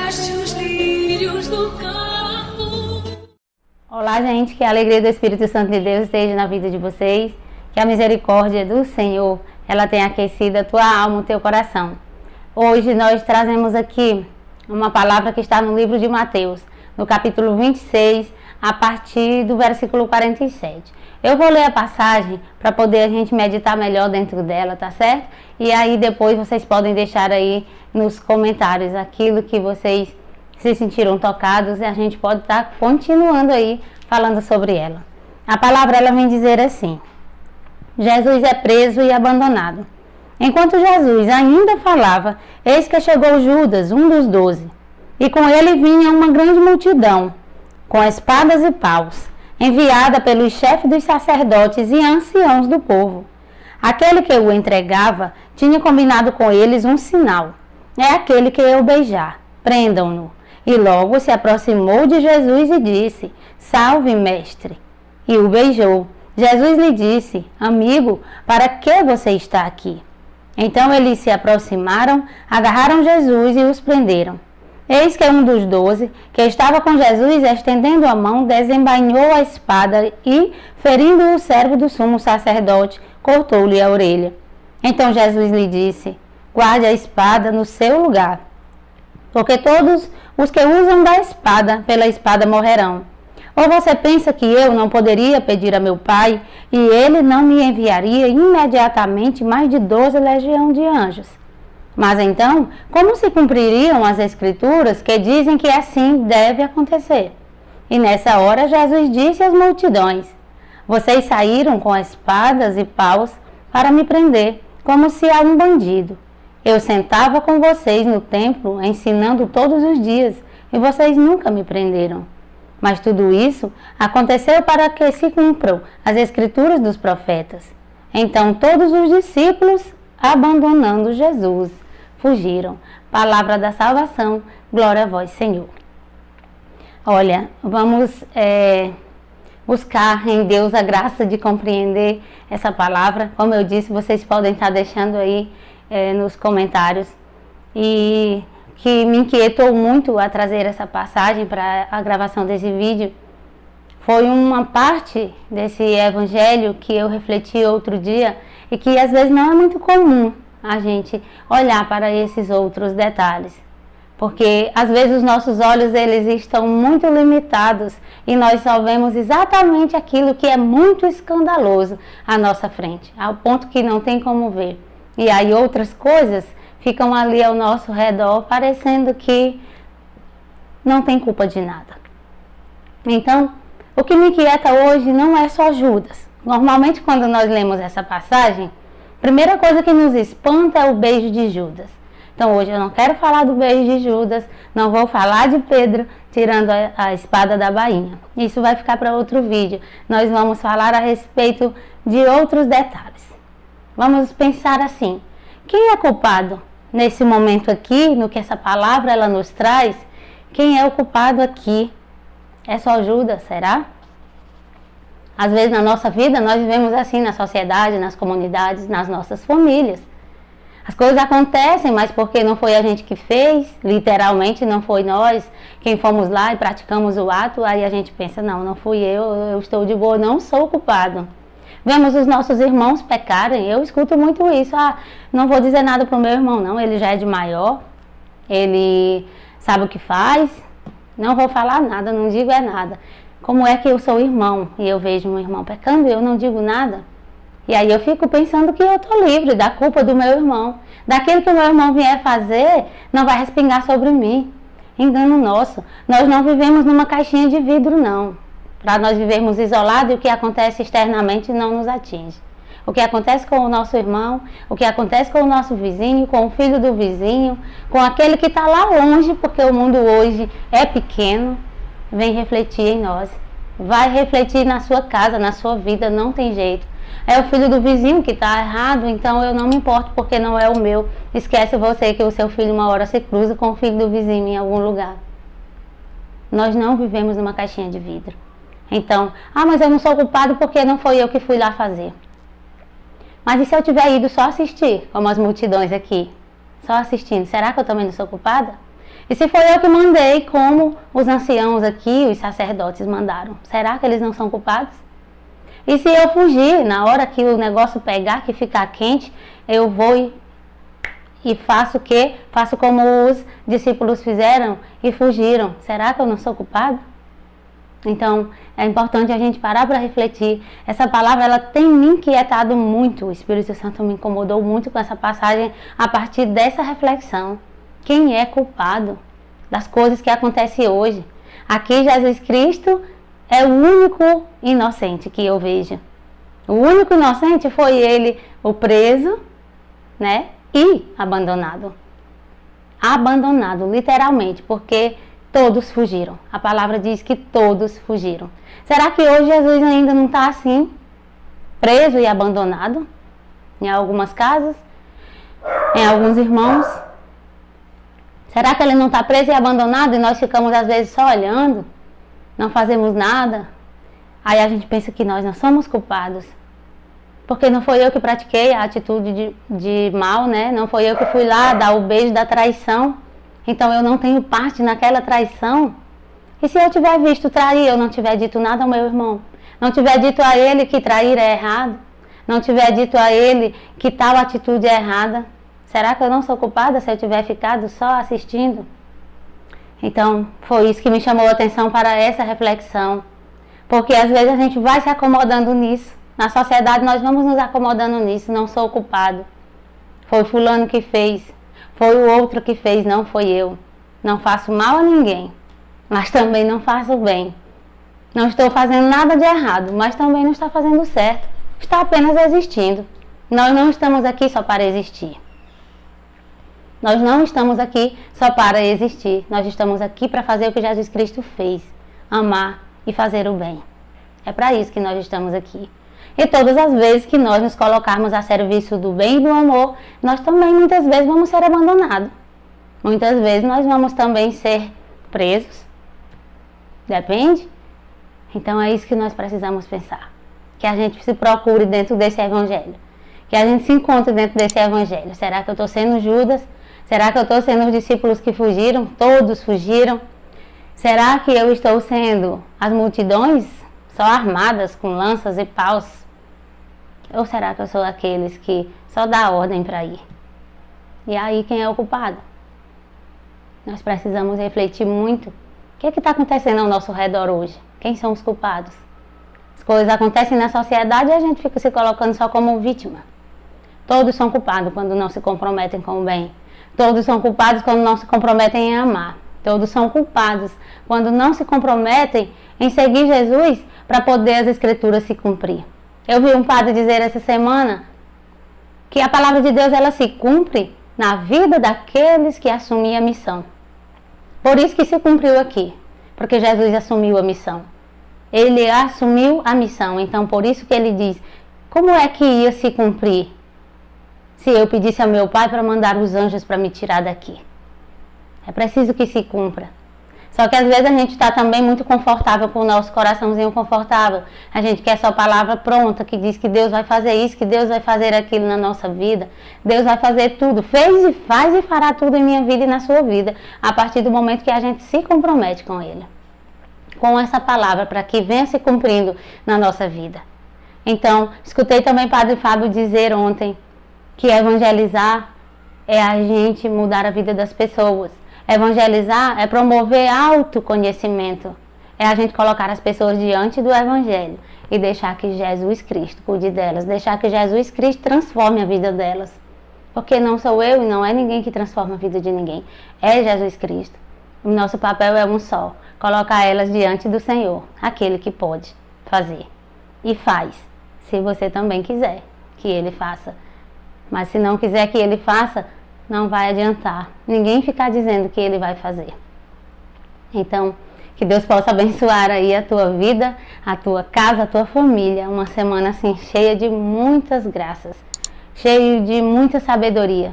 criaste os lírios do campo. Olá, gente, que a alegria do Espírito Santo de Deus esteja na vida de vocês, que a misericórdia do Senhor, ela tenha aquecido a tua alma, o teu coração. Hoje nós trazemos aqui uma palavra que está no livro de Mateus, no capítulo 26, a partir do versículo 47. Eu vou ler a passagem para poder a gente meditar melhor dentro dela, tá certo? E aí depois vocês podem deixar aí nos comentários aquilo que vocês se sentiram tocados e a gente pode estar continuando aí falando sobre ela. A palavra ela vem dizer assim: Jesus é preso e abandonado. Enquanto Jesus ainda falava, eis que chegou Judas, um dos 12, e com ele vinha uma grande multidão, com espadas e paus, enviada pelos chefes dos sacerdotes e anciãos do povo. Aquele que o entregava tinha combinado com eles um sinal: é aquele que eu beijar, prendam-no. E logo se aproximou de Jesus e disse: salve, mestre. E o beijou. Jesus lhe disse: amigo, para que você está aqui? Então eles se aproximaram, agarraram Jesus e os prenderam. Eis que um dos 12, que estava com Jesus, estendendo a mão, desembainhou a espada e, ferindo o servo do sumo sacerdote, cortou-lhe a orelha. Então Jesus lhe disse: guarde a espada no seu lugar, porque todos os que usam da espada, pela espada morrerão. Ou você pensa que eu não poderia pedir a meu Pai, e ele não me enviaria imediatamente mais de 12 legiões de anjos? Mas então, como se cumpririam as Escrituras que dizem que assim deve acontecer? E nessa hora Jesus disse às multidões: vocês saíram com espadas e paus para me prender, como se a um bandido. Eu sentava com vocês no templo, ensinando todos os dias, e vocês nunca me prenderam. Mas tudo isso aconteceu para que se cumpram as Escrituras dos profetas. Então todos os discípulos, abandonando Jesus, fugiram. Palavra da salvação, glória a vós, Senhor. Olha, vamos buscar em Deus a graça de compreender essa palavra. Como eu disse, vocês podem estar deixando aí nos comentários. E que me inquietou muito a trazer essa passagem para a gravação desse vídeo foi uma parte desse evangelho que eu refleti outro dia e que às vezes não é muito comum a gente olhar para esses outros detalhes, porque às vezes os nossos olhos eles estão muito limitados e nós só vemos exatamente aquilo que é muito escandaloso à nossa frente, ao ponto que não tem como ver. E aí outras coisas ficam ali ao nosso redor, parecendo que não tem culpa de nada. Então, o que me inquieta hoje não é só Judas. Normalmente, quando nós lemos essa passagem, a primeira coisa que nos espanta é o beijo de Judas. Então, hoje eu não quero falar do beijo de Judas, não vou falar de Pedro tirando a espada da bainha. Isso vai ficar para outro vídeo. Nós vamos falar a respeito de outros detalhes. Vamos pensar assim: quem é culpado nesse momento aqui, no que essa palavra ela nos traz? Quem é o culpado aqui? É só Judas, será? Às vezes na nossa vida nós vivemos assim, na sociedade, nas comunidades, nas nossas famílias. As coisas acontecem, mas porque não foi a gente que fez, literalmente não foi nós quem fomos lá e praticamos o ato, aí a gente pensa: não fui eu estou de boa, não sou o culpado. Vemos os nossos irmãos pecarem, eu escuto muito isso: não vou dizer nada para o meu irmão não, ele já é de maior, ele sabe o que faz, não vou falar nada, não digo nada. Como é que eu sou irmão e eu vejo um irmão pecando e eu não digo nada? E aí eu fico pensando que eu estou livre da culpa do meu irmão, daquilo que o meu irmão vier fazer, não vai respingar sobre mim. Engano nosso, nós não vivemos numa caixinha de vidro não. Para nós vivermos isolados e o que acontece externamente não nos atinge. O que acontece com o nosso irmão, o que acontece com o nosso vizinho, com o filho do vizinho, com aquele que está lá longe, porque o mundo hoje é pequeno, vem refletir em nós. Vai refletir na sua casa, na sua vida, não tem jeito. É o filho do vizinho que está errado, então eu não me importo porque não é o meu. Esquece você que o seu filho uma hora se cruza com o filho do vizinho em algum lugar. Nós não vivemos numa caixinha de vidro. Então, mas eu não sou culpado porque não foi eu que fui lá fazer. Mas e se eu tiver ido só assistir, como as multidões aqui? Só assistindo, será que eu também não sou culpada? E se foi eu que mandei, como os anciãos aqui, os sacerdotes mandaram, será que eles não são culpados? E se eu fugir, na hora que o negócio pegar, que ficar quente, eu vou e faço o quê? Faço como os discípulos fizeram e fugiram. Será que eu não sou culpado? Então, é importante a gente parar para refletir. Essa palavra, ela tem me inquietado muito. O Espírito Santo me incomodou muito com essa passagem a partir dessa reflexão. Quem é culpado das coisas que acontecem hoje? Aqui, Jesus Cristo é o único inocente que eu vejo. O único inocente foi ele, o preso, né? E abandonado. Abandonado, literalmente, porque todos fugiram. A palavra diz que todos fugiram. Será que hoje Jesus ainda não está assim? Preso e abandonado? Em algumas casas? Em alguns irmãos? Será que ele não está preso e abandonado e nós ficamos às vezes só olhando? Não fazemos nada? Aí a gente pensa que nós não somos culpados. Porque não foi eu que pratiquei a atitude de mal, né? Não foi eu que fui lá dar o beijo da traição. Então eu não tenho parte naquela traição. E se eu tiver visto trair, eu não tiver dito nada ao meu irmão? Não tiver dito a ele que trair é errado? Não tiver dito a ele que tal atitude é errada? Será que eu não sou culpada se eu tiver ficado só assistindo? Então foi isso que me chamou a atenção para essa reflexão. Porque às vezes a gente vai se acomodando nisso. Na sociedade nós vamos nos acomodando nisso, não sou culpado. Foi fulano que fez, foi o outro que fez, não foi eu. Não faço mal a ninguém, mas também não faço bem. Não estou fazendo nada de errado, mas também não está fazendo certo. Está apenas existindo. Nós não estamos aqui só para existir. Nós não estamos aqui só para existir. Nós estamos aqui para fazer o que Jesus Cristo fez. Amar e fazer o bem. É para isso que nós estamos aqui. E todas as vezes que nós nos colocarmos a serviço do bem e do amor, nós também muitas vezes vamos ser abandonados. Muitas vezes nós vamos também ser presos. Depende. Então é isso que nós precisamos pensar. Que a gente se procure dentro desse evangelho. Que a gente se encontre dentro desse evangelho. Será que eu estou sendo Judas? Será que eu estou sendo os discípulos que fugiram? Todos fugiram? Será que eu estou sendo as multidões só armadas com lanças e paus? Ou será que eu sou aqueles que só dá ordem para ir? E aí quem é o culpado? Nós precisamos refletir muito. O que está acontecendo ao nosso redor hoje? Quem são os culpados? As coisas acontecem na sociedade e a gente fica se colocando só como vítima. Todos são culpados quando não se comprometem com o bem. Todos são culpados quando não se comprometem em amar. Todos são culpados quando não se comprometem em seguir Jesus para poder as escrituras se cumprir. Eu vi um padre dizer essa semana que a palavra de Deus ela se cumpre na vida daqueles que assumem a missão. Por isso que se cumpriu aqui, porque Jesus assumiu a missão. Ele assumiu a missão, então por isso que ele diz, como é que ia se cumprir se eu pedisse ao meu Pai para mandar os anjos para me tirar daqui? É preciso que se cumpra. Só que às vezes a gente está também muito confortável com o nosso coraçãozinho confortável. A gente quer só palavra pronta, que diz que Deus vai fazer isso, que Deus vai fazer aquilo na nossa vida. Deus vai fazer tudo. Fez e faz e fará tudo em minha vida e na sua vida. A partir do momento que a gente se compromete com Ele. Com essa palavra, para que venha se cumprindo na nossa vida. Então, escutei também o Padre Fábio dizer ontem que evangelizar é a gente mudar a vida das pessoas. Evangelizar é promover autoconhecimento. É a gente colocar as pessoas diante do Evangelho e deixar que Jesus Cristo cuide delas. Deixar que Jesus Cristo transforme a vida delas. Porque não sou eu e não é ninguém que transforma a vida de ninguém. É Jesus Cristo. O nosso papel é um só. Colocar elas diante do Senhor. Aquele que pode fazer. E faz. Se você também quiser que Ele faça. Mas se não quiser que Ele faça, não vai adiantar. Ninguém ficar dizendo que Ele vai fazer. Então, que Deus possa abençoar aí a tua vida, a tua casa, a tua família. Uma semana assim cheia de muitas graças. Cheia de muita sabedoria.